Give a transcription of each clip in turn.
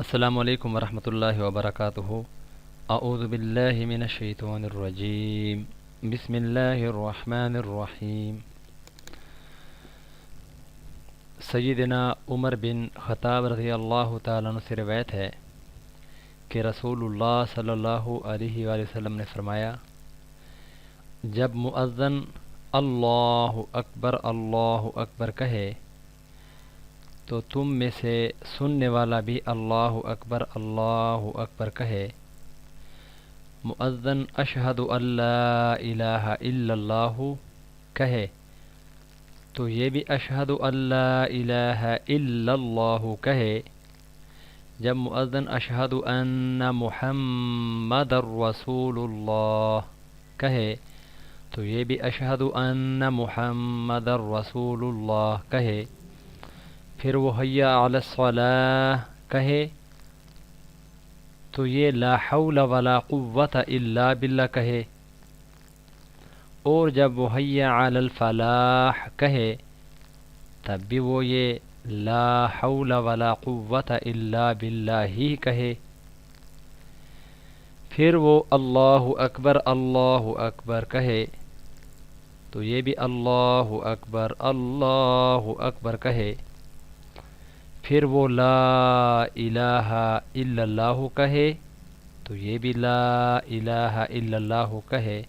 السلام علیکم ورحمۃ اللہ وبرکاتہ۔ اعوذ باللہ من الشیطان الرجیم، بسم اللہ الرحمن الرحیم۔ سیدنا عمر بن خطاب رضی اللہ تعالیٰ عنہ سے روایت ہے کہ رسول اللہ صلی اللہ علیہ وآلہ وسلم نے فرمایا، جب مؤذن اللہ اکبر کہے تو تم میں سے سننے والا بھی اللہ اکبر کہے۔ مؤذن اشہد ان لا الہ الا اللہ کہے تو یہ بھی اشہد ان لا الہ الا اللہ کہے۔ جب مؤذن اشہد ان محمد رسول اللہ کہے تو یہ بھی اشہد ان محمد رسول اللہ کہے۔ پھر وہ حی علی الصلاۃ کہے تو یہ لا حول ولا قوۃ الا باللہ کہے، اور جب وہ حی علی الفلاح کہے تب بھی وہ یہ لا حول ولا قوۃ الا باللہ ہی کہے۔ پھر وہ اللہ اکبر کہے تو یہ بھی اللہ اکبر کہے۔ پھر وہ لا الہ الا اللہ کہے تو یہ بھی لا الہ الا اللہ کہے۔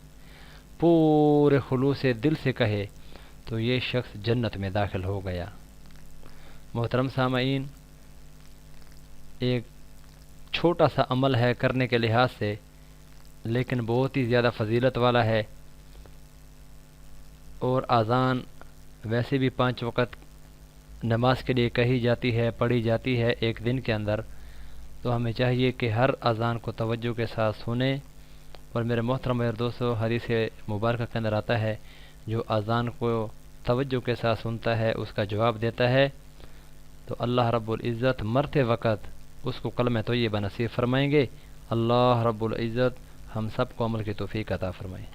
پورے خلوص دل سے کہے تو یہ شخص جنت میں داخل ہو گیا۔ محترم سامعین، ایک چھوٹا سا عمل ہے کرنے کے لحاظ سے، لیکن بہت ہی زیادہ فضیلت والا ہے، اور اذان ویسے بھی 5 وقت نماز کے لیے کہی جاتی ہے، پڑھی جاتی ہے ایک دن کے اندر، تو ہمیں چاہیے کہ ہر اذان کو توجہ کے ساتھ سنیں۔ اور میرے محترم دوستو، حدیث مبارکہ کے اندر آتا ہے، جو اذان کو توجہ کے ساتھ سنتا ہے اس کا جواب دیتا ہے تو اللہ رب العزت مرتے وقت اس کو کلمہ طیبہ نصیب فرمائیں گے۔ اللہ رب العزت ہم سب کو عمل کی توفیق عطا فرمائے۔